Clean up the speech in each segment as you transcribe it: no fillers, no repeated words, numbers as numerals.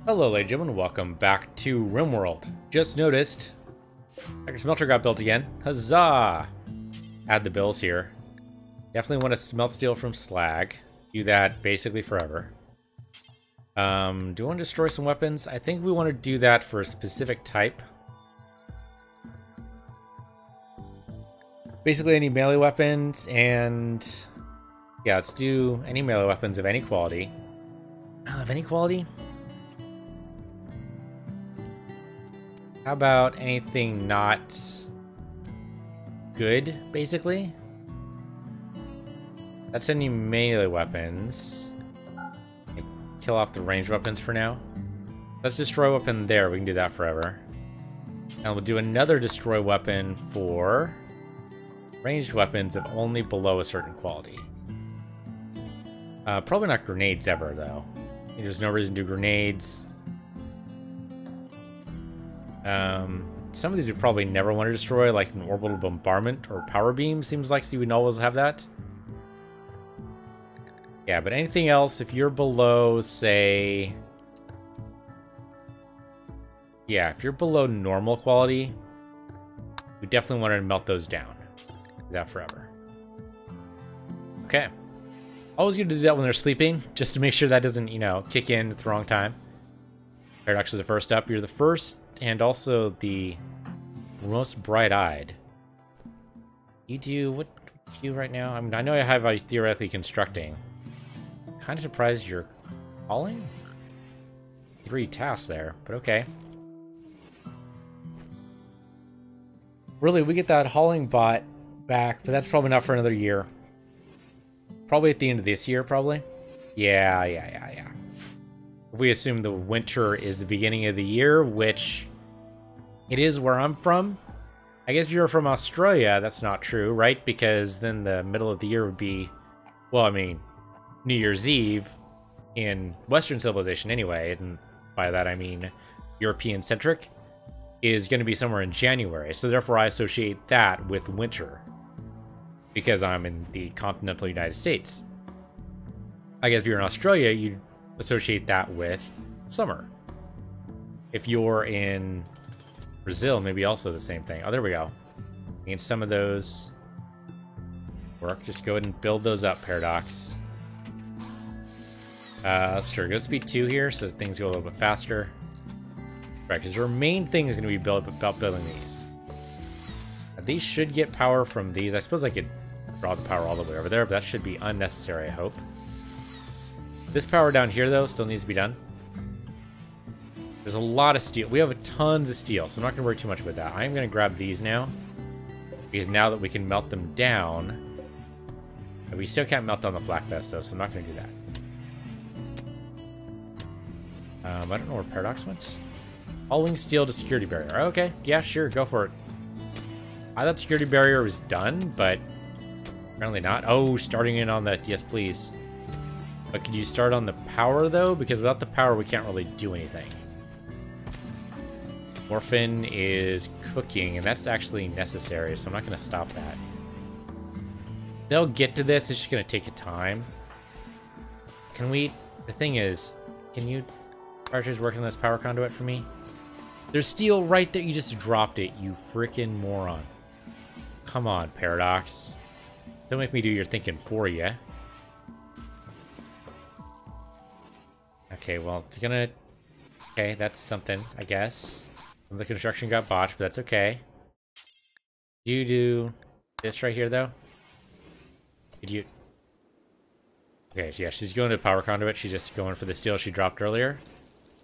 Hello, ladies and gentlemen. Welcome back to Rimworld. Just noticed, our smelter got built again. Huzzah! Add the bills here. Definitely want to smelt steel from slag. Do that basically forever. Do we want to destroy some weapons? I think we want to do that for a specific type. Basically any melee weapons, and yeah, let's do any melee weapons of any quality. Of any quality? How about anything not good, basically? That's any melee weapons. Kill off the ranged weapons for now. Let's destroy weapon there. We can do that forever. And we'll do another destroy weapon for ranged weapons of only below a certain quality. Probably not grenades ever, though. There's no reason to do grenades. Some of these we probably never want to destroy, like an orbital bombardment or power beam. Seems like you would always have that. Yeah, but anything else, if you're below, say... Yeah, if you're below normal quality, we definitely want to melt those down. Do that forever. Okay. Always good to do that when they're sleeping, just to make sure that doesn't, you know, kick in at the wrong time. Paradox is the first up. You're the first and also the most bright-eyed. You do... What do you do right now? I mean, I know I have theoretically constructing. Kind of surprised you're hauling? 3 tasks there, but okay. Really, we get that hauling bot back, but that's probably not for another year. Probably at the end of this year, probably. Yeah. If we assume the winter is the beginning of the year, which it is where I'm from. I guess if you're from Australia, that's not true, right? Because then the middle of the year would be, well, I mean, New Year's Eve in Western civilization anyway, and by that I mean European-centric, is going to be somewhere in January. So therefore I associate that with winter, because I'm in the continental United States. I guess if you're in Australia, you associate that with summer. If you're in Brazil, maybe also the same thing. Oh, there we go. And some of those work. Just go ahead and build those up, Paradox. Sure, go speed 2 here so things go a little bit faster. Right, because your main thing is going to be about building these. These should get power from these. I suppose I could draw the power all the way over there, but that should be unnecessary, I hope. This power down here, though, still needs to be done. There's a lot of steel. We have tons of steel, so I'm not going to worry too much about that. I'm going to grab these now, because now that we can melt them down, we still can't melt down the flak vest, though, so I'm not going to do that. I don't know where Paradox went. Hauling steel to security barrier. Okay, yeah, sure, go for it. I thought security barrier was done, but apparently not. Oh, starting in on the... Yes, please. But could you start on the power, though? Because without the power, we can't really do anything. Morphin is cooking, and that's actually necessary, so I'm not going to stop that. They'll get to this. It's just going to take a time. Can we... The thing is, can you... Archers work on this power conduit for me? There's steel right there. You just dropped it, you freaking moron. Come on, Paradox. Don't make me do your thinking for you. Okay, well, it's gonna... Okay, that's something, I guess. The construction got botched, but that's okay. You do this right here, though? Did you... Okay, yeah, she's going to power conduit. She's just going for the steel she dropped earlier.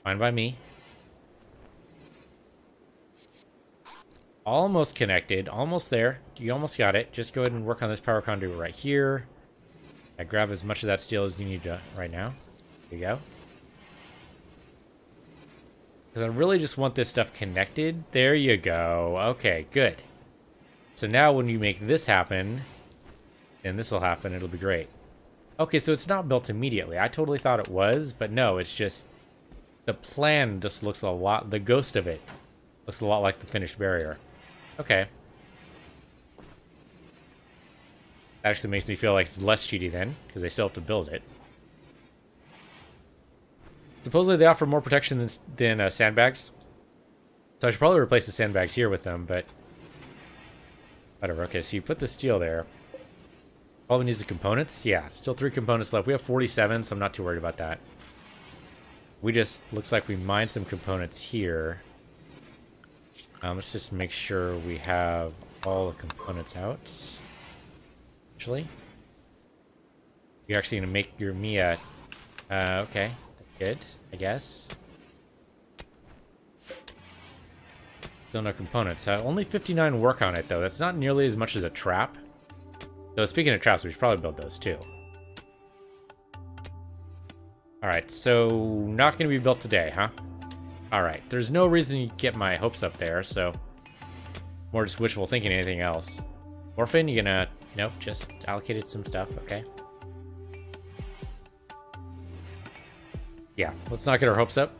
Fine by me. Almost connected. Almost there. You almost got it. Just go ahead and work on this power conduit right here. I grab as much of that steel as you need to right now. There you go. Because I really just want this stuff connected. There you go. Okay, good. So now when you make this happen, and this will happen, it'll be great. Okay, so it's not built immediately. I totally thought it was, but no, it's just... The plan just looks a lot... The ghost of it looks a lot like the finished barrier. Okay. That actually makes me feel like it's less cheaty then, because they still have to build it. Supposedly they offer more protection than sandbags. So I should probably replace the sandbags here with them, but... whatever. Okay, so you put the steel there. All we need is the components. Yeah, still 3 components left. We have 47, so I'm not too worried about that. We just... looks like we mined some components here. Let's just make sure we have all the components out. Actually. You're actually going to make your Mia... okay. Good, I guess. Still no components. Only 59 work on it, though. That's not nearly as much as a trap. Though, speaking of traps, we should probably build those, too. Alright, so not going to be built today, huh? Alright, there's no reason to get my hopes up there, so... more just wishful thinking than anything else. Orphan, you gonna... nope, just allocated some stuff, okay. Yeah, let's not get our hopes up.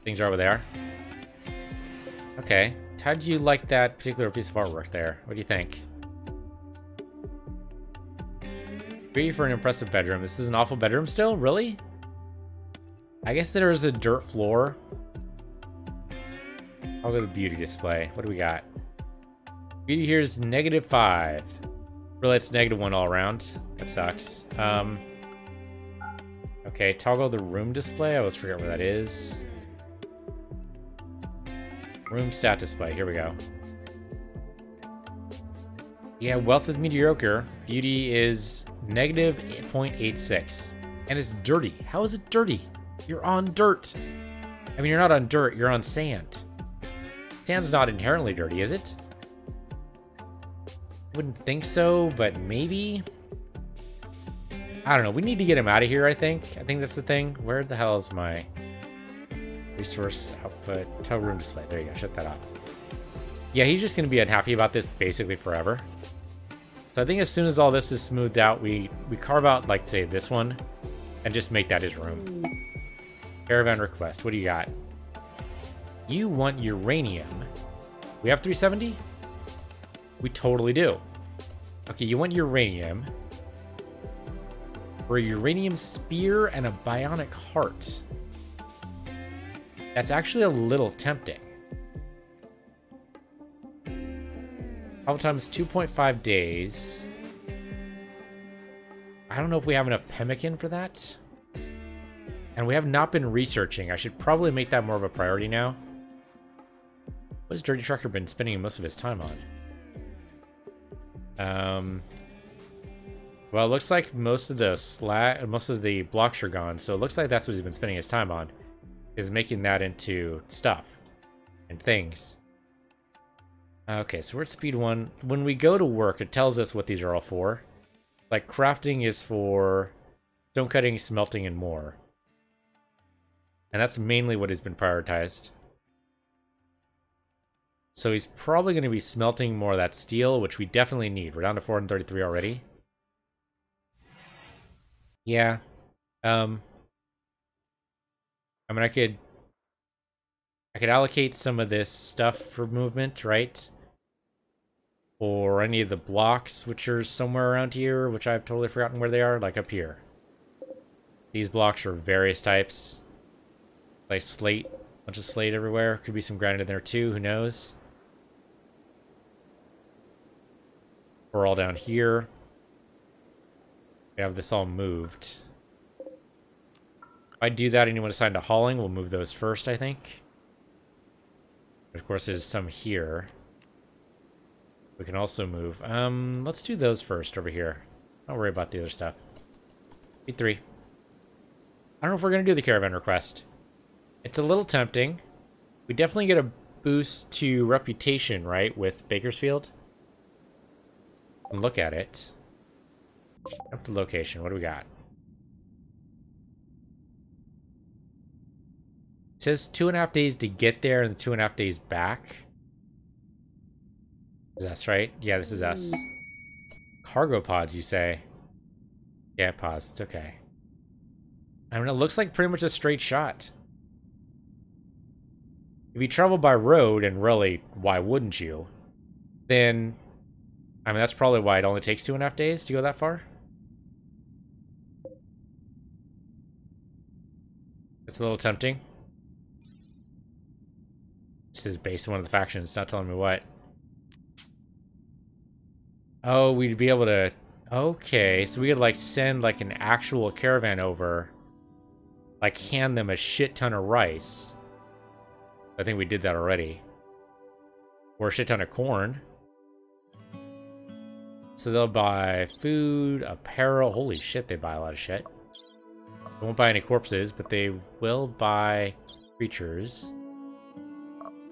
Things are what they are. Okay, how do you like that particular piece of artwork there? What do you think? Beauty for an impressive bedroom. This is an awful bedroom still? Really? I guess there is a dirt floor. I'll go to the beauty display. What do we got? Beauty here is -5. Really, it's -1 all around. That sucks. Okay, toggle the room display. I always forget where that is. Room stat display. Here we go. Yeah, wealth is mediocre. Beauty is -0.86. And it's dirty. How is it dirty? You're on dirt. I mean, you're not on dirt. You're on sand. Sand's not inherently dirty, is it? Wouldn't think so, but maybe... I don't know. We need to get him out of here, I think. I think that's the thing. Where the hell is my resource output? Toggle room display. There you go. Shut that off. Yeah, he's just going to be unhappy about this basically forever. So I think as soon as all this is smoothed out, we carve out, like, say, this one, and just make that his room. Caravan request. What do you got? You want uranium. We have 370? We totally do. Okay, you want uranium. For a uranium spear and a bionic heart. That's actually a little tempting. Travel time is 2.5 days. I don't know if we have enough pemmican for that. And we have not been researching. I should probably make that more of a priority now. What has Dirty Trucker been spending most of his time on? Well, it looks like most of the blocks are gone, so it looks like that's what he's been spending his time on, is making that into stuff and things. Okay, so we're at speed 1. When we go to work, it tells us what these are all for. Like, crafting is for stone cutting, smelting, and more. And that's mainly what has been prioritized. So he's probably going to be smelting more of that steel, which we definitely need. We're down to 433 already. Yeah. I mean, I could allocate some of this stuff for movement, right? Or any of the blocks, which are somewhere around here, which I've totally forgotten where they are, like up here. These blocks are various types. Like slate, bunch of slate everywhere. Could be some granite in there too, who knows? We're all down here. We have this all moved. If I do that, anyone assigned to hauling, we'll move those first, I think. But of course, there's some here. We can also move. Let's do those first over here. Don't worry about the other stuff. Speed 3. I don't know if we're going to do the caravan request. It's a little tempting. We definitely get a boost to reputation, right, with Bakersfield. And look at it. Up to location. What do we got? It says 2.5 days to get there and 2.5 days back. Is us, right? Yeah, this is us. Cargo pods, you say? Yeah, pods. It's okay. I mean, it looks like pretty much a straight shot. If you travel by road, and really, why wouldn't you? Then, I mean, that's probably why it only takes 2.5 days to go that far. It's a little tempting. This is based on one of the factions. It's not telling me what. Oh, we'd be able to... Okay, so we could, like, send, like, an actual caravan over. Like, hand them a shit ton of rice. I think we did that already. Or a shit ton of corn. So they'll buy food, apparel. Holy shit, they buy a lot of shit. They won't buy any corpses, but they will buy creatures.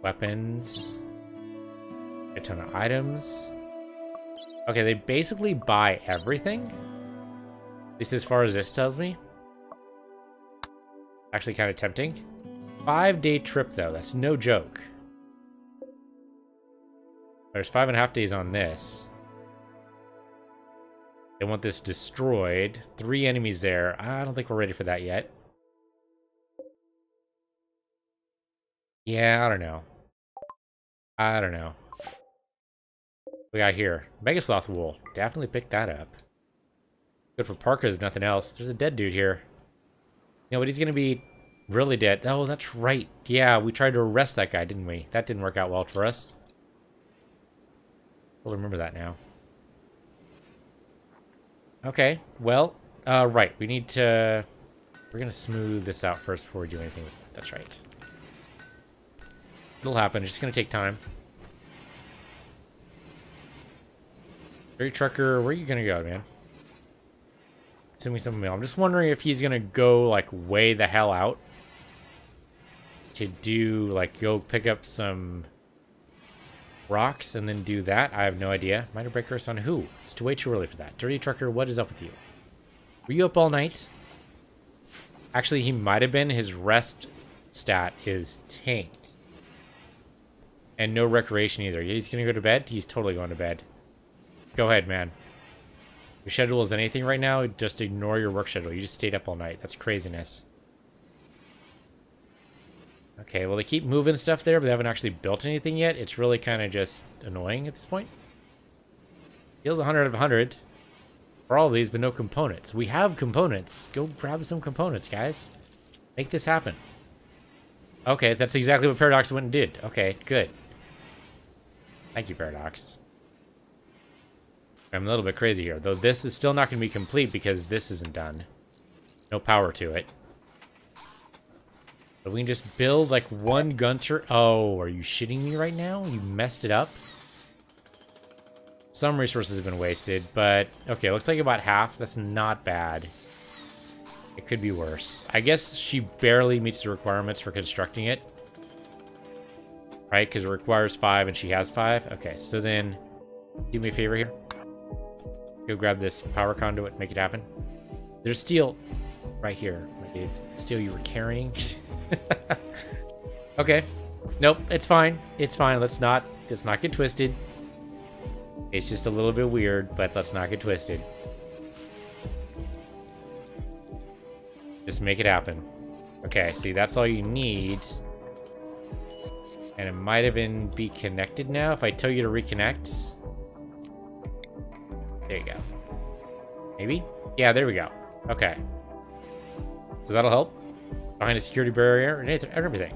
Weapons. A ton of items. Okay, they basically buy everything. At least as far as this tells me. Actually kind of tempting. 5-day trip, though. That's no joke. There's 5.5 days on this. They want this destroyed. 3 enemies there. I don't think we're ready for that yet. Yeah, I don't know. I don't know. We got here. Megasloth wool. Definitely pick that up. Good for parkas if nothing else. There's a dead dude here. You know, but he's gonna be really dead. Oh, that's right. Yeah, we tried to arrest that guy, didn't we? That didn't work out well for us. We'll remember that now. Okay, well, right. We need to... We're gonna smooth this out first before we do anything with it. That's right. It'll happen. It's just gonna take time. Dirty Trucker, where are you gonna go, man? Send me some mail. I'm just wondering if he's gonna go, like, way the hell out. To do, like, go pick up some rocks and then do that. I have no idea. Minor break curse on who? It's way too early for that. Dirty Trucker, what is up with you? Were you up all night? Actually, he might have been. His rest stat is tanked. And no recreation either. He's gonna go to bed? He's totally going to bed. Go ahead, man. Your schedule is anything right now, just ignore your work schedule. You just stayed up all night. That's craziness. Okay, well, they keep moving stuff there, but they haven't actually built anything yet. It's really kind of just annoying at this point. Deals 100 out of 100 for all of these, but no components. We have components. Go grab some components, guys. Make this happen. Okay, that's exactly what Paradox went and did. Okay, good. Thank you, Paradox. I'm a little bit crazy here, though this is still not going to be complete because this isn't done. No power to it. But we can just build like one gun turret. Oh, are you shitting me right now? You messed it up? Some resources have been wasted, but okay, looks like about half. That's not bad. It could be worse. I guess she barely meets the requirements for constructing it. Right, because it requires 5 and she has 5. Okay, so then do me a favor here. Go grab this power conduit, make it happen. There's steel right here, my dude. Steel you were carrying. Okay. Nope, it's fine. It's fine. Let's not get twisted. It's just a little bit weird, but let's not get twisted. Just make it happen. Okay, see, that's all you need. And it might even be connected now if I tell you to reconnect. There you go. Maybe? Yeah, there we go. Okay. So that'll help. Behind a security barrier and everything.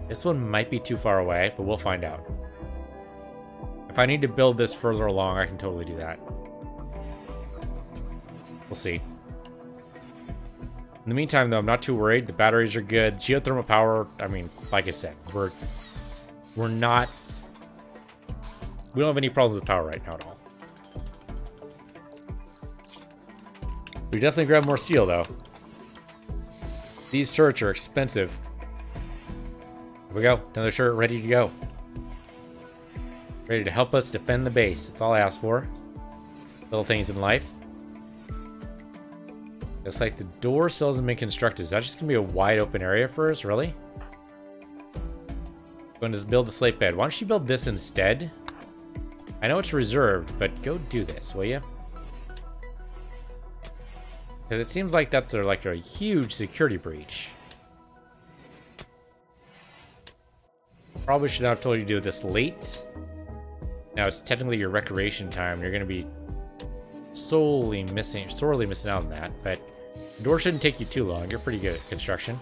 This one might be too far away, but we'll find out. If I need to build this further along, I can totally do that. We'll see. In the meantime, though, I'm not too worried. The batteries are good. Geothermal power, I mean, like I said, we're not... We don't have any problems with power right now at all. We definitely grab more steel, though. These turrets are expensive. Here we go. Another turret ready to go. Ready to help us defend the base. That's all I ask for. Little things in life. Looks like the door still hasn't been constructed. Is that just going to be a wide open area for us? Really? Going to build the slate bed. Why don't you build this instead? I know it's reserved, but go do this, will you? Because it seems like that's like a huge security breach. Probably should not have told you to do this late. Now it's technically your recreation time. You're going to be sorely missing out on that. But The door shouldn't take you too long. You're pretty good at construction.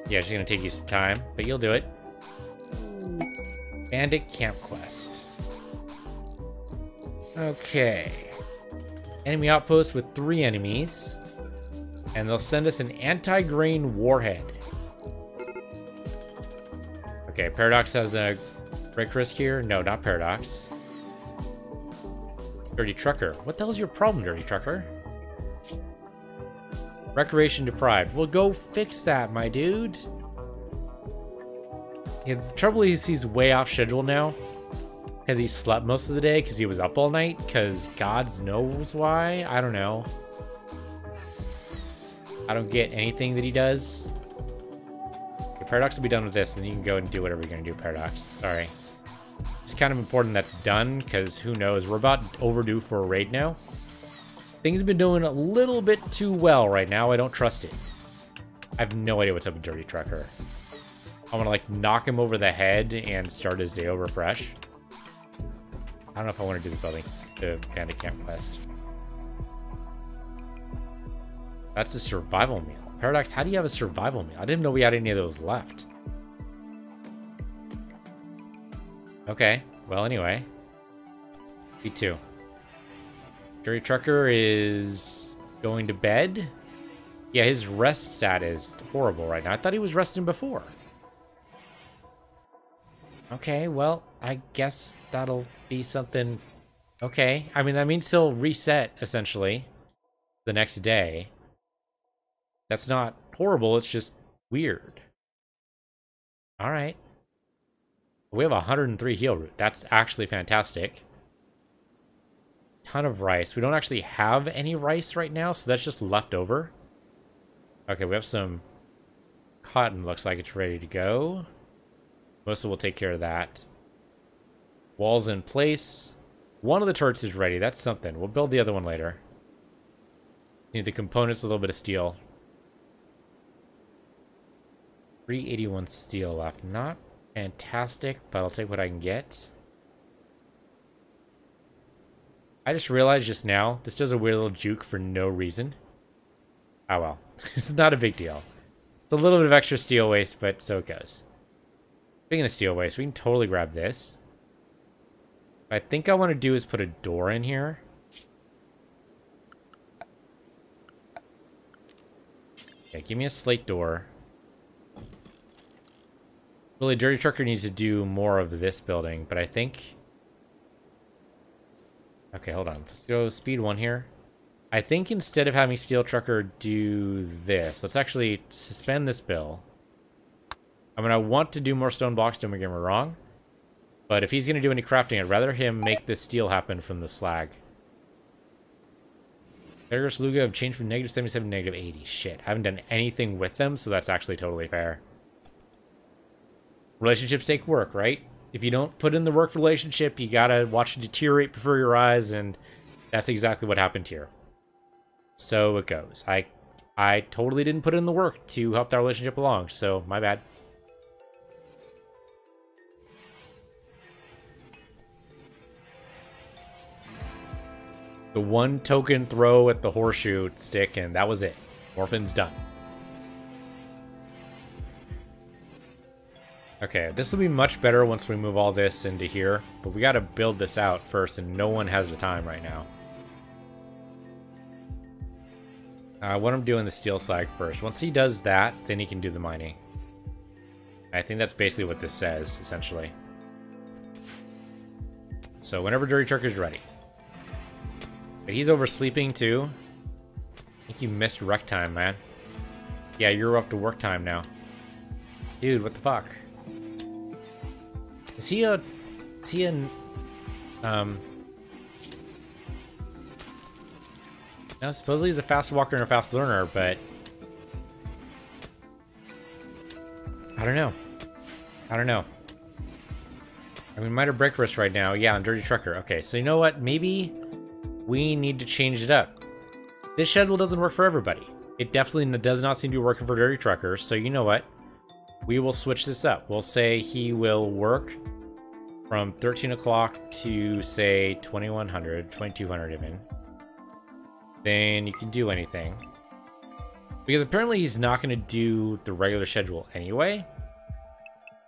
Yeah, it's gonna take you some time, but you'll do it. Bandit Camp Quest. Okay. Enemy outpost with 3 enemies. And they'll send us an anti-grain warhead. Okay, Paradox has a break risk here. No, not Paradox. Dirty Trucker. What the hell's your problem, Dirty Trucker? Recreation deprived. Well, go fix that, my dude. Yeah, the trouble is he's way off schedule now. Because he slept most of the day because he was up all night. Because God knows why. I don't know. I don't get anything that he does. Okay, Paradox will be done with this, and then you can go and do whatever you're going to do, Paradox. Sorry. It's kind of important that's done, because who knows. We're about overdue for a raid now. Things have been doing a little bit too well right now. I don't trust it. I have no idea what's up with Dirty Trucker. I want to, like, knock him over the head and start his day over fresh. I don't know if I want to do the Bandit Camp Quest. That's a survival meal. Paradox, how do you have a survival meal? I didn't know we had any of those left. Okay, well, anyway. B2. Dirty Trucker is going to bed. Yeah, his rest stat is horrible right now. I thought he was resting before. Okay, well, I guess that'll be something... Okay, I mean, that means he'll reset, essentially, the next day. That's not horrible, it's just weird. Alright. We have 103 heal root. That's actually fantastic. Ton of rice. We don't actually have any rice right now, so that's just left over. Okay, we have some cotton. Looks like it's ready to go. Melissa will take care of that. Walls in place. One of the turrets is ready. That's something. We'll build the other one later. Need the components, a little bit of steel. 381 steel left. Not fantastic, but I'll take what I can get. I just realized just now, this does a weird little juke for no reason. Oh well. It's not a big deal. It's a little bit of extra steel waste, but so it goes. Speaking of steel waste, we can totally grab this. What I think I want to do is put a door in here. Okay, give me a slate door. Really, Dirty Trucker needs to do more of this building, but I think... Okay, hold on. Let's go speed 1 here. I think instead of having Steel Trucker do this, let's actually suspend this bill. I mean, I want to do more stone blocks, don't get me wrong. But if he's going to do any crafting, I'd rather him make this steel happen from the slag. Fergus Luga have changed from negative 77 to negative 80. Shit, I haven't done anything with them, so that's actually totally fair. Relationships take work, right? If you don't put in the work for relationship, you gotta watch it deteriorate before your eyes, and that's exactly what happened here. So it goes. I totally didn't put in the work to help that relationship along, so my bad. The one token throw at the horseshoe stick, and that was it. Orphan's done. Okay, this will be much better once we move all this into here, but we gotta build this out first, and no one has the time right now. I want him doing the steel slag first. Once he does that, then he can do the mining. I think that's basically what this says, essentially. So whenever Dirty Trucker's ready. But he's oversleeping too. I think you missed rec time, man. Yeah, you're up to work time now. Dude, what the fuck? Is he an no, supposedly he's a fast walker and a fast learner, but I don't know. I don't know. And we might have break wrist right now. Yeah, on Dirty Trucker. Okay, so you know what? Maybe we need to change it up. This schedule doesn't work for everybody. It definitely does not seem to be working for Dirty Trucker, so you know what? We will switch this up. We'll say he will work from 13 o'clock to, say, 2100, 2200 even, then you can do anything. Because apparently he's not going to do the regular schedule anyway.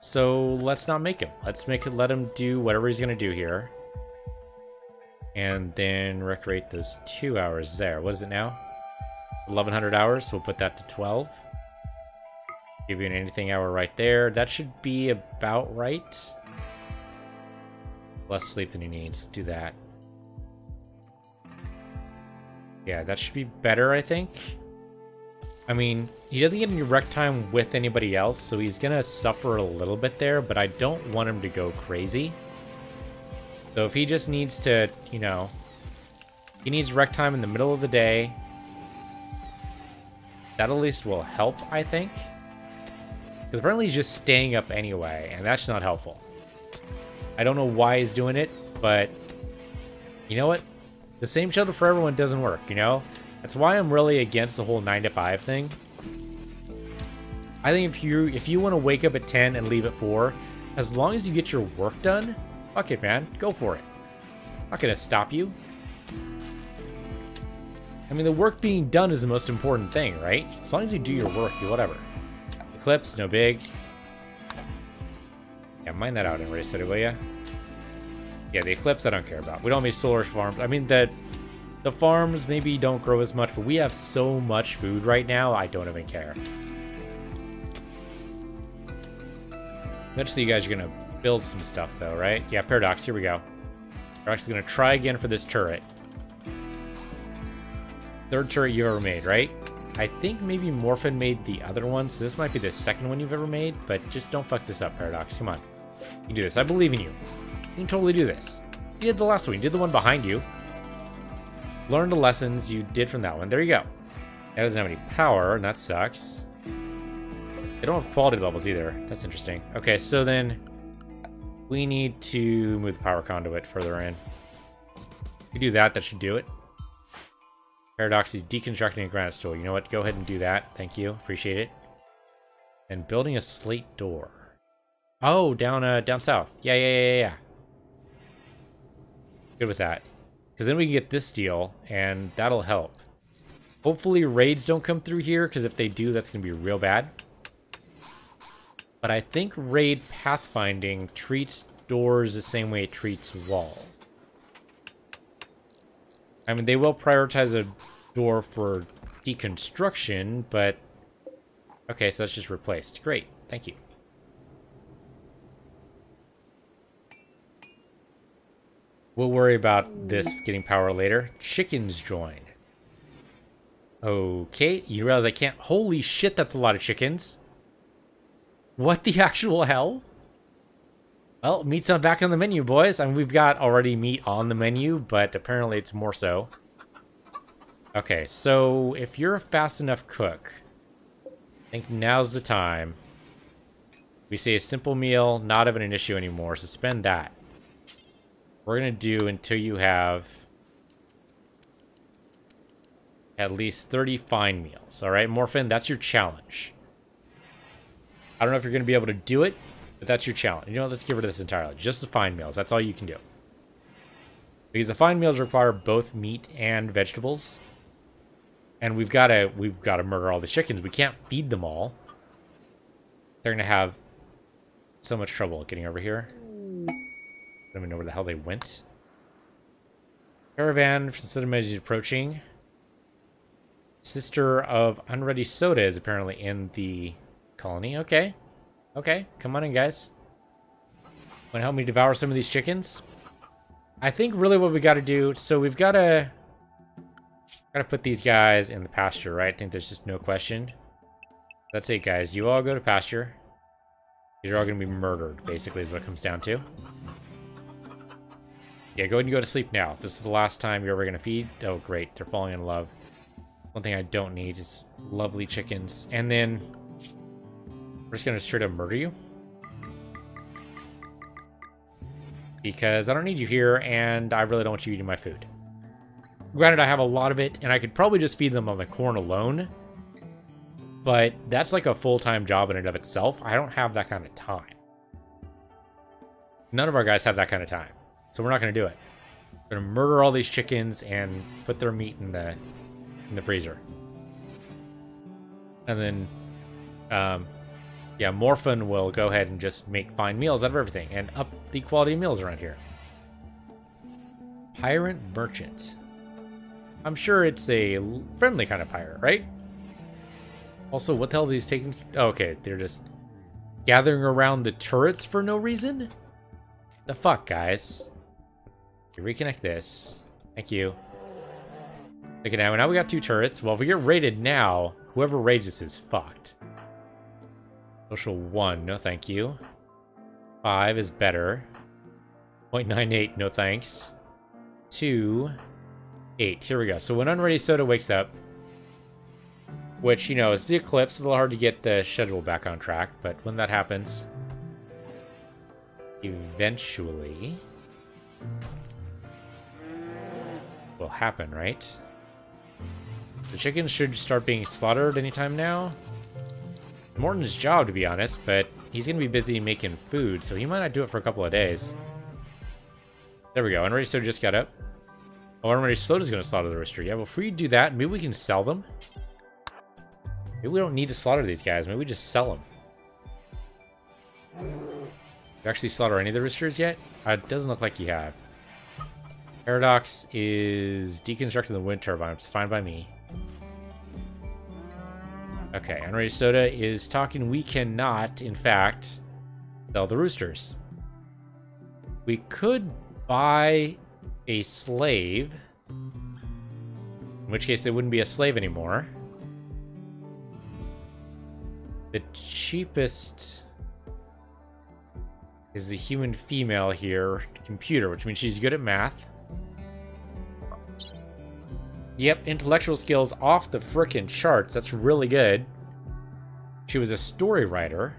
So let's not make him. Let him do whatever he's going to do here. And then recreate those 2 hours there. What is it now? 1100 hours, so we'll put that to 12. Give you an anything hour right there. That should be about right. Less sleep than he needs. Do that. Yeah, that should be better, I think. I mean, he doesn't get any rec time with anybody else, so he's gonna suffer a little bit there, but I don't want him to go crazy. So if he just needs to, you know, he needs rec time in the middle of the day, that at least will help, I think. Because apparently he's just staying up anyway, and that's not helpful. I don't know why he's doing it, but you know what? The same schedule for everyone doesn't work, you know? That's why I'm really against the whole 9 to 5 thing. I think if you want to wake up at 10 and leave at 4, as long as you get your work done, fuck it, man. Go for it. I'm not going to stop you. I mean, the work being done is the most important thing, right? As long as you do your work, do whatever. Eclipse, no big. Yeah, mine that out and race it, will ya? Yeah, the Eclipse I don't care about. We don't have any solar farms. I mean, the farms maybe don't grow as much, but we have so much food right now, I don't even care. Eventually you guys are going to build some stuff, though, right? Yeah, Paradox, here we go. Paradox is going to try again for this turret. Third turret you've ever made, right? I think maybe Morphin made the other one, so this might be the second one you've ever made, but just don't fuck this up, Paradox. Come on. You can do this. I believe in you. You can totally do this. You did the last one. You did the one behind you. Learn the lessons you did from that one. There you go. That doesn't have any power, and that sucks. They don't have quality levels either. That's interesting. Okay, so then we need to move the power conduit further in. If we do that, that should do it. Paradox is deconstructing a granite stool. You know what? Go ahead and do that. Thank you. Appreciate it. And building a slate door. Oh, down south. Yeah. Good with that. Because then we can get this deal, and that'll help. Hopefully raids don't come through here, because if they do, that's going to be real bad. But I think raid pathfinding treats doors the same way it treats walls. I mean, they will prioritize a door for deconstruction, but... Okay, so that's just replaced. Great, thank you. We'll worry about this getting power later. Chickens join. Okay, you realize I can't... Holy shit, that's a lot of chickens. What the actual hell? Well, meat's not back on the menu, boys. I mean, we've got already meat on the menu, but apparently it's more so. Okay, so if you're a fast enough cook, I think now's the time. We say a simple meal, not even an issue anymore. Suspend that. We're going to do until you have at least 30 fine meals. All right, Morphin, that's your challenge. I don't know if you're going to be able to do it, but that's your challenge. You know what? Let's get rid of this entirely. Just the fine meals. That's all you can do. Because the fine meals require both meat and vegetables. And we've got to murder all the chickens. We can't feed them all. They're going to have so much trouble getting over here. I don't even know where the hell they went. Caravan from Southern is approaching. Sister of Unready Soda is apparently in the colony. Okay. Okay, come on in, guys. Want to help me devour some of these chickens? I think really what we got to do... So we've got to... put these guys in the pasture, right? I think there's just no question. That's it, guys. You all go to pasture. These are all going to be murdered, basically, is what it comes down to. Yeah, go ahead and go to sleep now. This is the last time you're ever going to feed. Oh, great. They're falling in love. One thing I don't need is lovely chickens. And then we're just going to straight up murder you. Because I don't need you here, and I really don't want you eating my food. Granted, I have a lot of it, and I could probably just feed them on the corn alone. But that's like a full-time job in and of itself. I don't have that kind of time. None of our guys have that kind of time. So we're not going to do it. We're going to murder all these chickens and put their meat in the freezer. And then, yeah, Morphin will go ahead and just make fine meals out of everything and up the quality of meals around here. Pirate Merchant. I'm sure it's a friendly kind of pirate, right? Also, what the hell are these taking? Oh, okay, they're just gathering around the turrets for no reason? The fuck, guys? Okay, reconnect this. Thank you. Okay, now we got 2 turrets. Well, if we get raided now, whoever raids this is fucked. Social 1, no thank you. 5 is better. 0.98, no thanks. 2, 8. Here we go. So when Unready Soda wakes up, which, you know, it's the eclipse, it's a little hard to get the schedule back on track, but when that happens, eventually will happen, right? The chickens should start being slaughtered anytime now. More than his job, to be honest, but he's going to be busy making food, so he might not do it for a couple of days. There we go. Unready Soda just got up. Oh, Unready Soda's going to slaughter the rooster. Yeah, well, if we do that, maybe we can sell them. Maybe we don't need to slaughter these guys. Maybe we just sell them. You actually slaughter any of the roosters yet? It doesn't look like you have. Paradox is deconstructing the wind turbines. Fine by me. Okay, Unready Soda is talking. We cannot, in fact, sell the roosters. We could buy a slave, in which case they wouldn't be a slave anymore. The cheapest is the human female here, computer, which means she's good at math. Yep, intellectual skills off the frickin' charts. That's really good. She was a story writer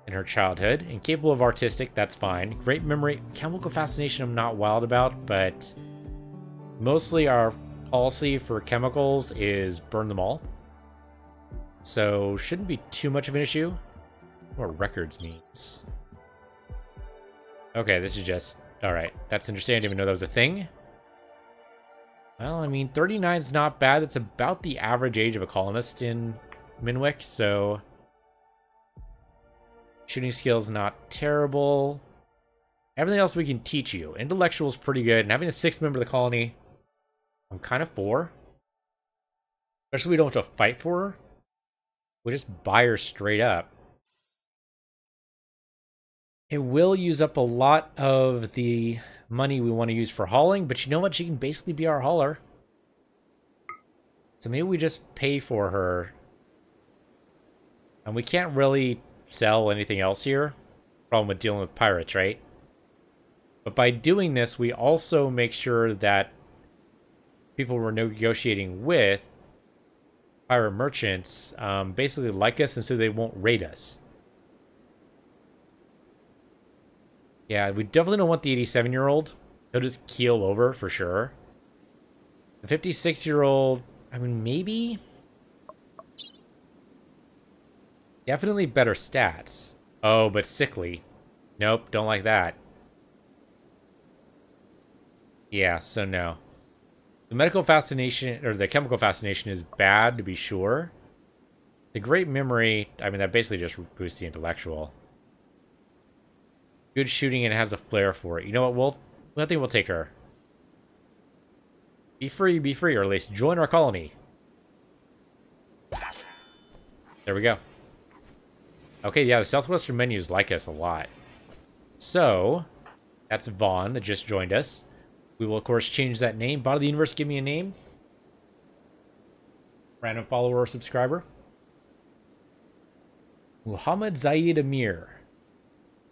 in her childhood, and capable of artistic, that's fine. Great memory. Chemical fascination I'm not wild about, but mostly our policy for chemicals is burn them all. So shouldn't be too much of an issue. What records means. Okay, this is just... Alright, that's interesting. I didn't even know that was a thing. Well, I mean, 39 is not bad. It's about the average age of a colonist in Minwick, so... Shooting skills, not terrible. Everything else we can teach you. Intellectual is pretty good, and having a 6th member of the colony, I'm kind of for. Especially we don't have to fight for her. We just buy her straight up. It will use up a lot of the money we want to use for hauling, but you know what? She can basically be our hauler. So maybe we just pay for her. And we can't really sell anything else here. Problem with dealing with pirates, right? But by doing this, we also make sure that people we're negotiating with, pirate merchants, basically like us, and so they won't raid us. Yeah, we definitely don't want the 87-year-old. He'll just keel over for sure. The 56-year-old, I mean, maybe? Definitely better stats. Oh, but sickly. Nope, don't like that. Yeah, so no. The medical fascination, or the chemical fascination is bad, to be sure. The great memory, I mean, that basically just boosts the intellectual. Good shooting and has a flair for it. You know what, I think we'll take her. Be free, or at least join our colony. There we go. Okay, yeah, the Southwestern menus like us a lot. So, that's Vaughn that just joined us. We will, of course, change that name. Bot of the Universe, give me a name. Random follower or subscriber. Muhammad Zaid Amir.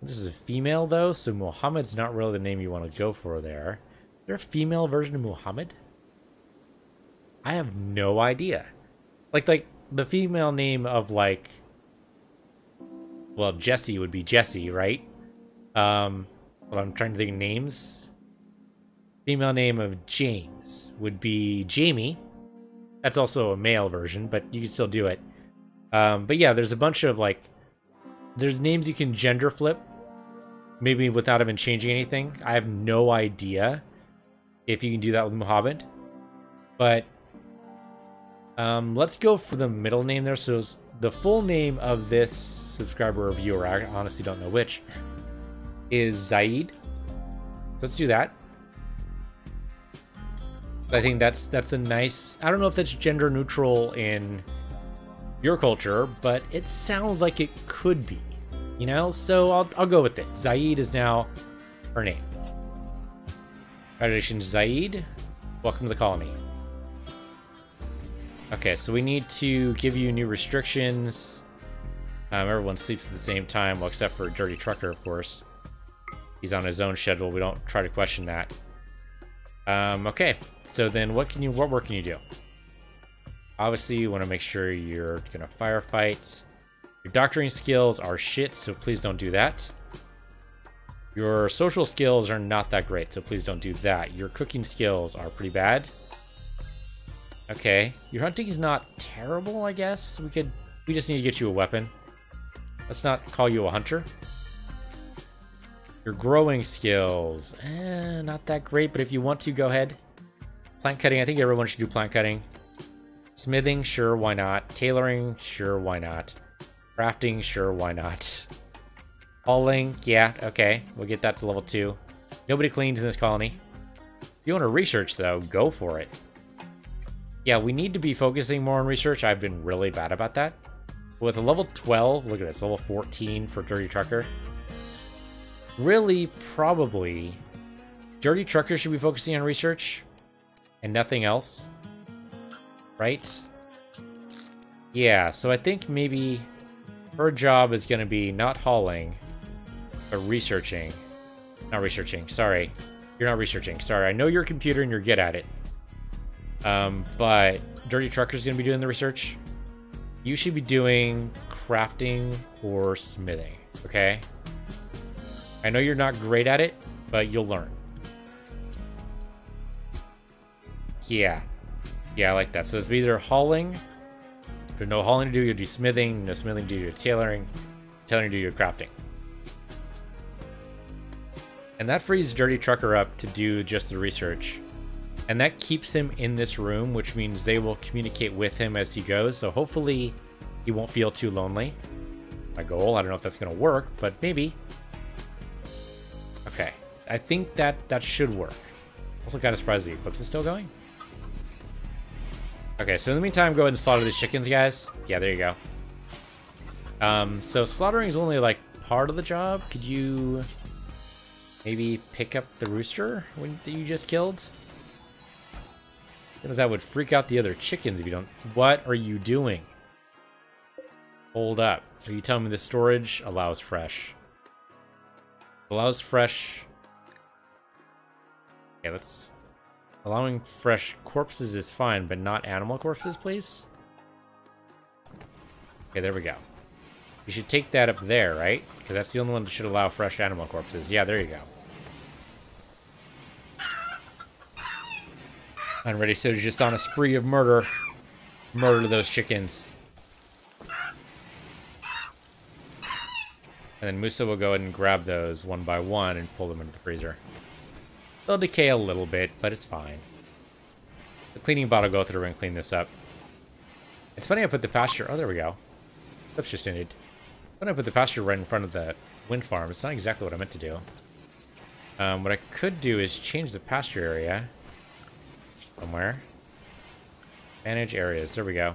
This is a female, though, so Muhammad's not really the name you want to go for there. Is there a female version of Muhammad? I have no idea. Like the female name of, like... Well, Jesse would be Jesse, right? Well, I'm trying to think of names. Female name of James would be Jamie. That's also a male version, but you can still do it. But yeah, there's a bunch of, like... There's names you can gender flip. maybe without even changing anything. I have no idea if you can do that with Mohammed. But let's go for the middle name there. So the full name of this subscriber or viewer, I honestly don't know which, is Zaid. So let's do that. I think that's a nice, I don't know if that's gender neutral in your culture, but it sounds like it could be, you know? So I'll go with it. Zaid is now her name. Congratulations, Zaid. Welcome to the colony. Okay, so we need to give you new restrictions. Everyone sleeps at the same time, well, except for Dirty Trucker, of course. He's on his own schedule. We don't try to question that. Okay, so then what work can you do? Obviously, you want to make sure you're gonna firefight. Your doctoring skills are shit, so please don't do that. Your social skills are not that great, so please don't do that. Your cooking skills are pretty bad. Okay, your hunting is not terrible, I guess. We just need to get you a weapon. Let's not call you a hunter. Your growing skills, not that great, but if you want to, go ahead. Plant cutting, I think everyone should do plant cutting. Smithing, sure, why not? Tailoring, sure, why not? Crafting, sure, why not? Hauling, yeah, okay. We'll get that to level 2. Nobody cleans in this colony. If you want to research, though, go for it. Yeah, we need to be focusing more on research. I've been really bad about that. With a level 12, look at this, level 14 for Dirty Trucker. Really, probably, Dirty Trucker should be focusing on research and nothing else, right? Yeah, so I think maybe her job is going to be not hauling, but researching. Not researching, sorry. You're not researching, sorry. I know you're a computer and you're good at it. But Dirty Trucker's going to be doing the research. You should be doing crafting or smithing, okay? I know you're not great at it, but you'll learn. Yeah. Yeah, I like that. So it's either hauling. If there's no hauling to do, you'll do smithing. No smithing to do your tailoring. Tailoring to do your crafting. And that frees Dirty Trucker up to do just the research. And that keeps him in this room, which means they will communicate with him as he goes. So hopefully he won't feel too lonely. My goal, I don't know if that's going to work, but maybe. Okay, I think that should work. Also kind of surprised the Eclipse is still going. Okay, so in the meantime, go ahead and slaughter these chickens, guys. Yeah, there you go. So slaughtering is only like part of the job. Could you maybe pick up the rooster that you just killed? I don't know if that would freak out the other chickens if you don't. What are you doing? Hold up. Are you telling me the storage allows fresh? Allows fresh. Okay, let's. Allowing fresh corpses is fine, but not animal corpses, please. Okay, there we go. You should take that up there, right? Because that's the only one that should allow fresh animal corpses. Yeah, there you go. I'm ready, so just on a spree of murder. Murder those chickens. And then Musa will go ahead and grab those one by one and pull them into the freezer. They'll decay a little bit, but it's fine. The cleaning bot will go through and clean this up. It's funny I put the pasture... Oh, there we go. Oops, just ended. When I put the pasture right in front of the wind farm, it's not exactly what I meant to do. What I could do is change the pasture area. Somewhere. Manage areas. There we go.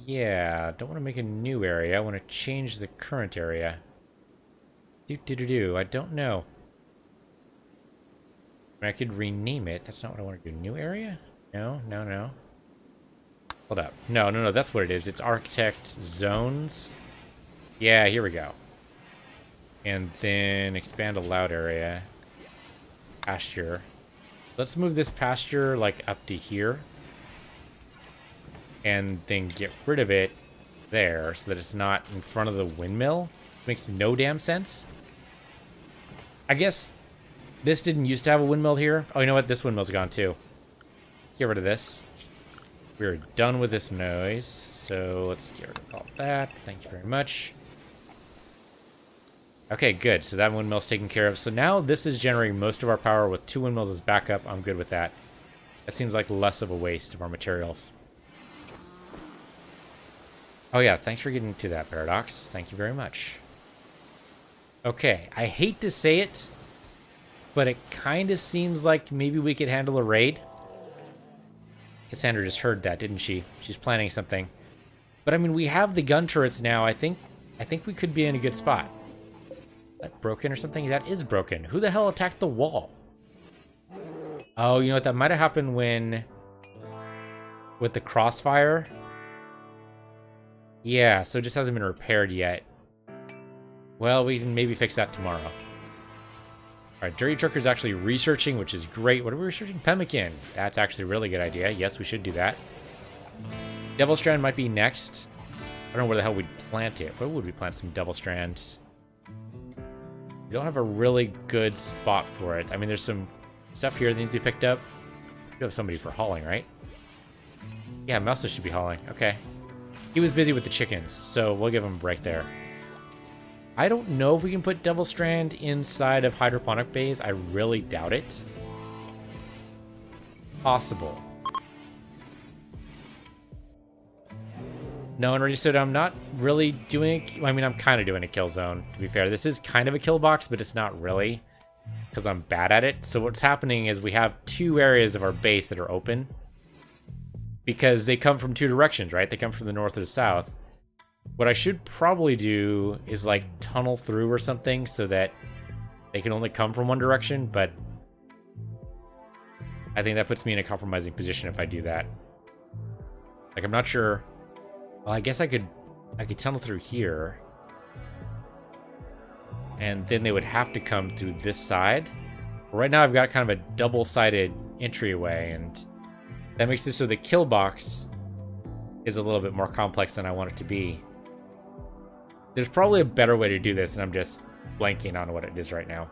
Yeah. Don't want to make a new area. I want to change the current area. I don't know. I could rename it. That's not what I want to do. New area? No. Hold up. No. That's what it is. It's architect zones. Yeah, here we go. And then expand allowed area. Pasture. Let's move this pasture like up to here. And then get rid of it there so that it's not in front of the windmill. Makes no damn sense. I guess this didn't used to have a windmill here. Oh, you know what? This windmill's gone too. Let's get rid of this. We're done with this noise. So let's get rid of all that. Thank you very much. Okay, good. So that windmill's taken care of. So now this is generating most of our power with 2 windmills as backup. I'm good with that. That seems like less of a waste of our materials. Oh yeah, thanks for getting to that, Paradox. Thank you very much. Okay, I hate to say it, but it kind of seems like maybe we could handle a raid. Cassandra just heard that, didn't she? She's planning something. But I mean, we have the gun turrets now. I think we could be in a good spot. That broken or something? That is broken. Who the hell attacked the wall? Oh, you know what? That might have happened when... with the crossfire. Yeah, so it just hasn't been repaired yet. Well, we can maybe fix that tomorrow. Alright, Dirty Trucker's actually researching, which is great. What are we researching? Pemmican. That's actually a really good idea. Yes, we should do that. Devil Strand might be next. I don't know where the hell we'd plant it. Where would we plant some Devil Strands? We don't have a really good spot for it. I mean, there's some stuff here that needs to be picked up. You have somebody for hauling, right? Yeah, Mousa should be hauling. Okay. He was busy with the chickens, so we'll give him a break there. I don't know if we can put Devil Strand inside of hydroponic bays. I really doubt it. Possible. No, and understood. I'm not really doing... I mean, I'm kind of doing a kill zone, to be fair. This is kind of a kill box, but it's not really, because I'm bad at it. So what's happening is we have 2 areas of our base that are open, because they come from 2 directions, right? They come from the north or the south. What I should probably do is, like, tunnel through or something so that they can only come from one direction, but I think that puts me in a compromising position if I do that. Like, I'm not sure... Well, I guess I could tunnel through here. And then they would have to come through this side. But right now I've got kind of a double-sided entryway, and that makes this so the kill box is a little bit more complex than I want it to be. There's probably a better way to do this, and I'm just blanking on what it is right now.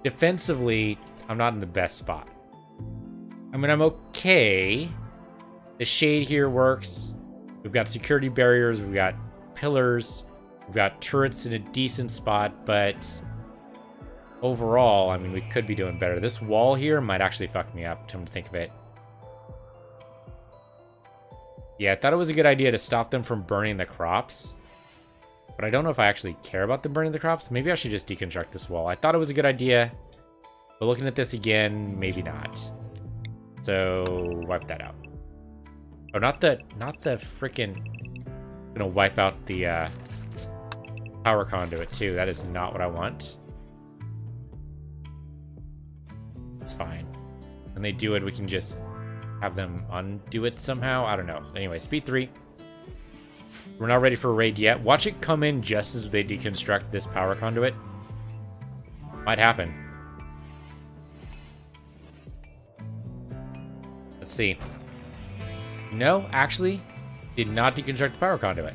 Defensively, I'm not in the best spot. I mean, I'm okay. The shade here works. We've got security barriers. We've got pillars. We've got turrets in a decent spot, but overall, I mean, we could be doing better. This wall here might actually fuck me up, come to think of it. Yeah, I thought it was a good idea to stop them from burning the crops, but I don't know if I actually care about them burning the crops. Maybe I should just deconstruct this wall. I thought it was a good idea, but looking at this again, maybe not. So, wipe that out. Oh, not the frickin'... Gonna wipe out the power conduit too. That is not what I want. It's fine. When they do it, we can just have them undo it somehow. I don't know. Anyway, speed 3. We're not ready for a raid yet. Watch it come in just as they deconstruct this power conduit. Might happen. Let's see. No, actually, did not deconstruct the power conduit.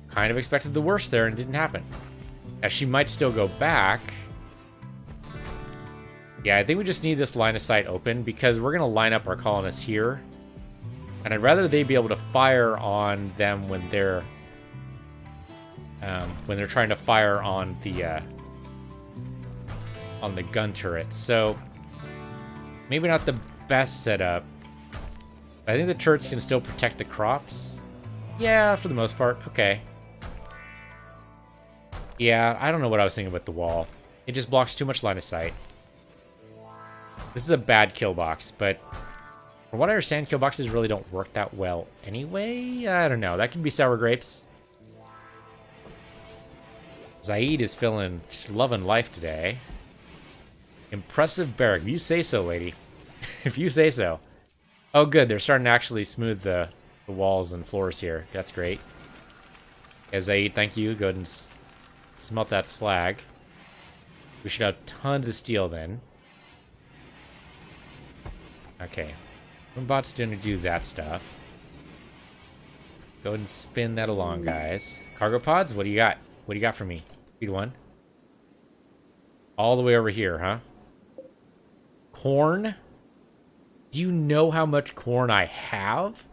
Kind of expected the worst there and it didn't happen. Now, she might still go back. Yeah, I think we just need this line of sight open because we're going to line up our colonists here. And I'd rather they be able to fire on them when they're trying to fire on the gun turret. So maybe not the best setup. I think the turrets can still protect the crops. Yeah, for the most part. Okay. Yeah, I don't know what I was thinking with the wall. It just blocks too much line of sight. This is a bad kill box, but from what I understand, kill boxes really don't work that well anyway. I don't know. That could be sour grapes. Zaid is feeling loving life today. Impressive barrack. If you say so, lady. If you say so. Oh, good. They're starting to actually smooth the walls and floors here. That's great. Yeah, Zaid, thank you. Go ahead and smelt that slag. We should have tons of steel then. Okay. Bot's going to do that stuff. Go ahead and spin that along, guys. Cargo pods, what do you got? What do you got for me? Speed 1. All the way over here, huh? Corn? Do you know how much corn I have?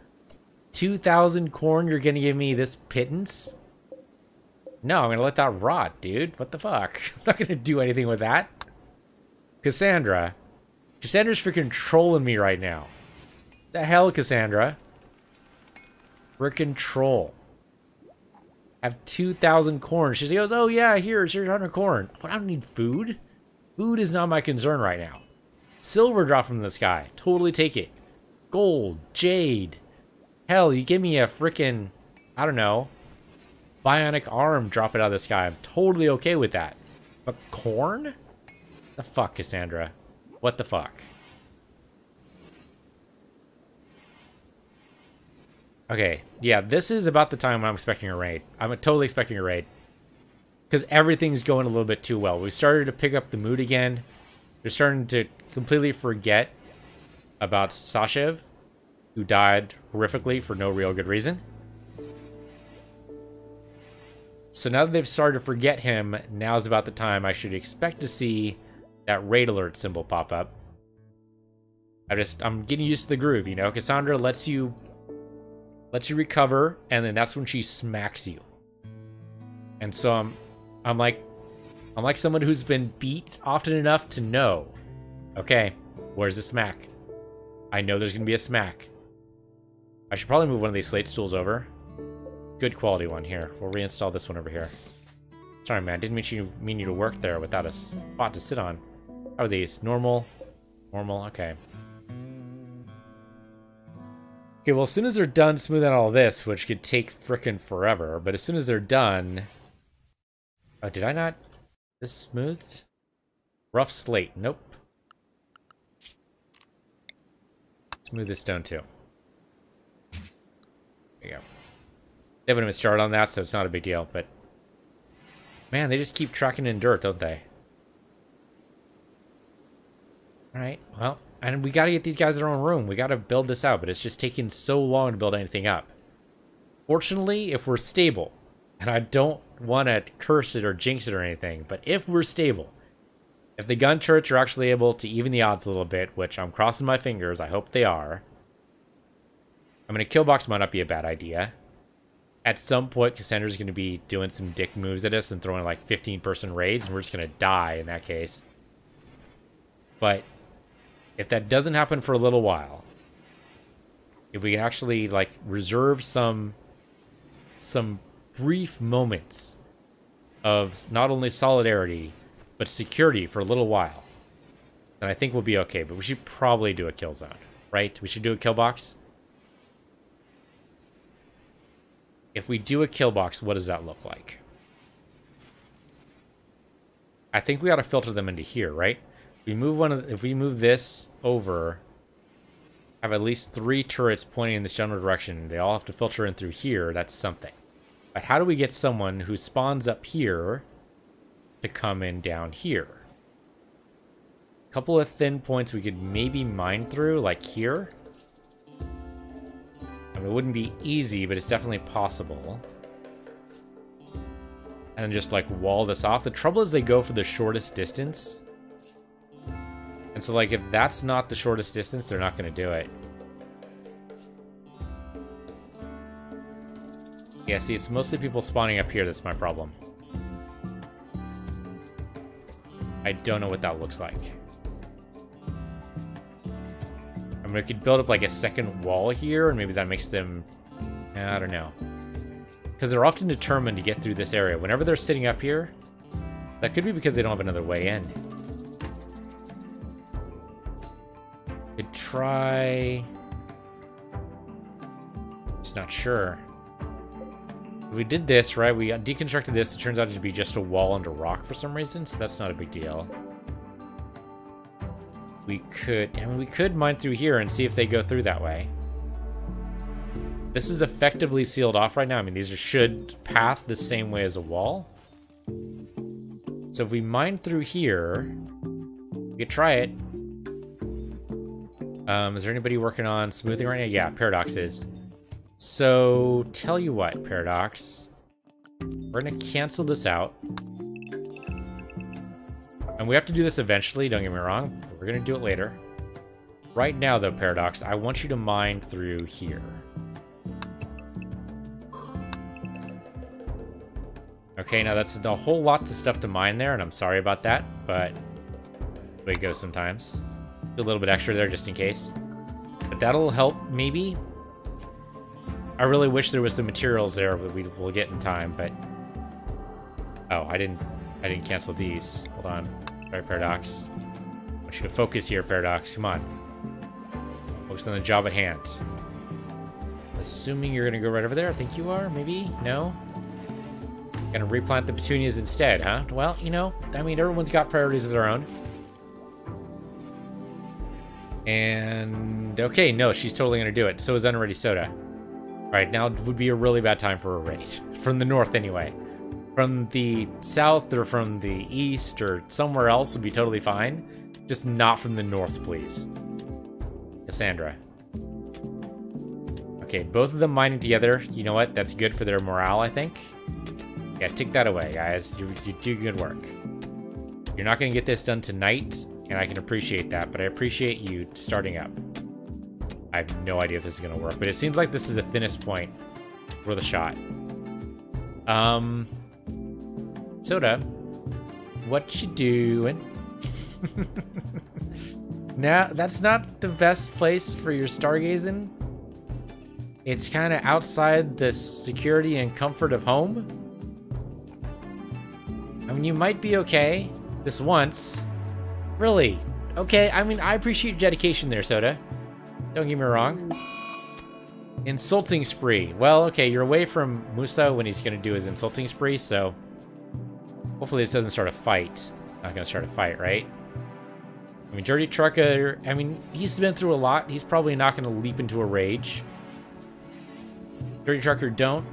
2,000 corn, you're going to give me this pittance? No, I'm gonna let that rot, dude. What the fuck? I'm not gonna do anything with that. Cassandra's freaking trolling me right now. The hell, Cassandra? Frickin' troll. I have 2,000 corn. She goes, oh yeah, here's 100 corn. But I don't need food. Food is not my concern right now. Silver drop from the sky. Totally take it. Gold, jade. Hell, you give me a frickin', I don't know, bionic arm, drop it out of the sky. I'm totally okay with that. But corn? The fuck, Cassandra? What the fuck? Okay, yeah, this is about the time when I'm expecting a raid. I'm totally expecting a raid. Because everything's going a little bit too well. We started to pick up the mood again. We're starting to completely forget about Sashev, who died horrifically for no real good reason. So now that they've started to forget him, now's about the time I should expect to see that raid alert symbol pop up. I'm getting used to the groove, you know? Cassandra lets you recover, and then that's when she smacks you. And so I'm like someone who's been beat often enough to know, okay, where's the smack? I know there's gonna be a smack. I should probably move one of these slate stools over. Good quality one here. We'll reinstall this one over here. Sorry, man, didn't mean you to work there without a spot to sit on. How are these? Normal? Normal, okay. Okay, well, as soon as they're done smoothing out all this, which could take frickin' forever, but as soon as they're done... Oh, did I not... This smoothed? Rough slate. Nope. Smooth this stone, too. There you go. They haven't even started on that, so it's not a big deal, but... Man, they just keep tracking in dirt, don't they? Alright, well... And we gotta get these guys their own room. We gotta build this out, but it's just taking so long to build anything up. Fortunately, if we're stable, and I don't want to curse it or jinx it or anything, but if we're stable, if the gun turrets are actually able to even the odds a little bit, which I'm crossing my fingers, I hope they are, I mean, a kill box might not be a bad idea. At some point, Cassandra's going to be doing some dick moves at us and throwing like 15-person raids, and we're just going to die in that case. But... if that doesn't happen for a little while, if we can actually like reserve some brief moments of not only solidarity but security for a little while, then I think we'll be okay. But we should probably do a kill zone, right? We should do a kill box. If we do a kill box, what does that look like? I think we ought to filter them into here, right? If we move this over, have at least 3 turrets pointing in this general direction. They all have to filter in through here. That's something. But how do we get someone who spawns up here to come in down here? A couple of thin points we could maybe mine through, like here. I mean, it wouldn't be easy, but it's definitely possible. And then just like wall this off. The trouble is they go for the shortest distance. And so, like, if that's not the shortest distance, they're not going to do it. Yeah, see, it's mostly people spawning up here that's my problem. I don't know what that looks like. I mean, we could build up, like, a second wall here, and maybe that makes them... I don't know. Because they're often determined to get through this area. Whenever they're sitting up here, that could be because they don't have another way in. Could try... Just not sure. We did this, right? We deconstructed this. It turns out to be just a wall under rock for some reason, so that's not a big deal. We could mine through here and see if they go through that way. This is effectively sealed off right now. I mean, these should path the same way as a wall. So if we mine through here, we could try it. Is there anybody working on smoothing right now? Yeah, Paradox is. So, tell you what, Paradox. We're going to cancel this out. And we have to do this eventually, don't get me wrong. We're going to do it later. Right now, though, Paradox, I want you to mine through here. Okay, now that's a whole lot of stuff to mine there, and I'm sorry about that, but the way it goes sometimes. Do a little bit extra there just in case. But that'll help, maybe. I really wish there was some materials there, but we'll get in time, but... Oh, I didn't cancel these. Hold on. Sorry, Paradox. I want you to focus here, Paradox. Come on. Focus on the job at hand. Assuming you're gonna go right over there. I think you are, maybe? No? Gonna replant the petunias instead, huh? Well, you know, I mean, everyone's got priorities of their own. And, okay, no, she's totally gonna do it. So is Unready Soda. Alright, now it would be a really bad time for a raid. From the north, anyway. From the south, or from the east, or somewhere else would be totally fine. Just not from the north, please. Cassandra. Okay, both of them mining together. You know what? That's good for their morale, I think. Yeah, take that away, guys. You do good work. You're not going to get this done tonight, and I can appreciate that, but I appreciate you starting up. I have no idea if this is going to work, but it seems like this is the thinnest point worth a shot. Soda, what you doing? Now, that's not the best place for your stargazing. It's kind of outside the security and comfort of home. I mean, you might be okay this once. Really? Okay, I mean, I appreciate your dedication there, Soda. Don't get me wrong. Insulting spree. Well, okay, you're away from Musa when he's going to do his insulting spree, so... Hopefully this doesn't start a fight. It's not going to start a fight, right? I mean, Dirty Trucker, I mean, he's been through a lot. He's probably not going to leap into a rage. Dirty Trucker, don't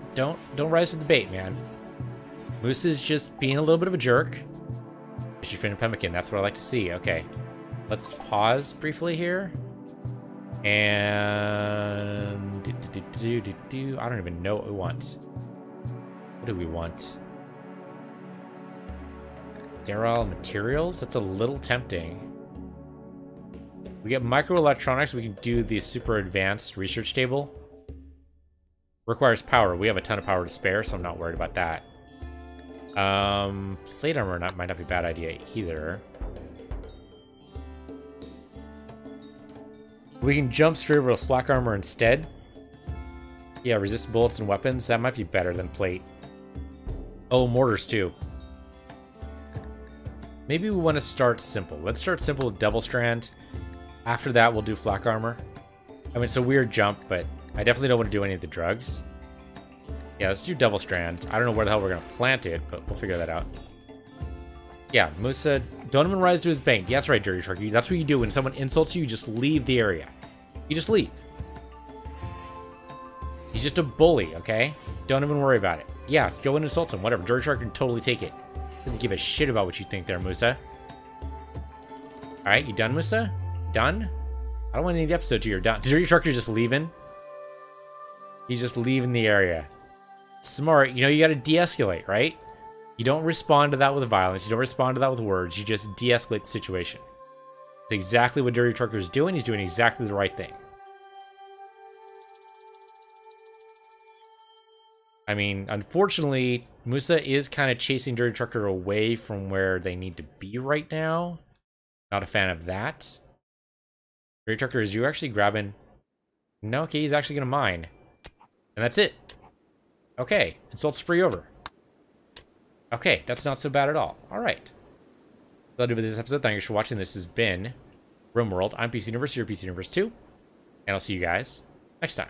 rise to the bait, man. Moose is just being a little bit of a jerk. Issue Fin and Pemmican, that's what I like to see. Okay. Let's pause briefly here. And... I don't even know what we want. What do we want? Sterile materials? That's a little tempting. We get microelectronics, we can do the super advanced research table. Requires power. We have a ton of power to spare, so I'm not worried about that. Plate armor might not be a bad idea either. We can jump straight over to flak armor instead. Yeah, resist bullets and weapons. That might be better than plate. Oh, mortars too. Maybe we want to start simple. Let's start simple with Devil Strand. After that, we'll do flak armor. I mean, it's a weird jump, but I definitely don't want to do any of the drugs. Yeah, let's do Devil Strand. I don't know where the hell we're going to plant it, but we'll figure that out. Yeah, Musa, don't even rise to his bank. Yeah, that's right, Dirty Trucker. That's what you do when someone insults you, you just leave the area. You just leave. He's just a bully, okay? Don't even worry about it. Yeah, go and insult him, whatever. Dirty Trucker can totally take it. Doesn't give a shit about what you think there, Musa. Alright, you done, Musa? Done? I don't want any of the episode to you're done. Dirty Trucker just leaving? He's just leaving the area. Smart. You know, you gotta de-escalate, right? You don't respond to that with violence. You don't respond to that with words. You just de-escalate the situation. It's exactly what Dirty Trucker's doing. He's doing exactly the right thing. I mean, unfortunately, Musa is kind of chasing Dirty Trucker away from where they need to be right now. Not a fan of that. Dirty Trucker, is you actually grabbing... No, okay, he's actually going to mine. And that's it. Okay, insult spree over. Okay, that's not so bad at all. Alright. That'll do with this episode. Thank you for watching. This has been Rimworld. I'm PC Universe, you're PC Universe 2. And I'll see you guys next time.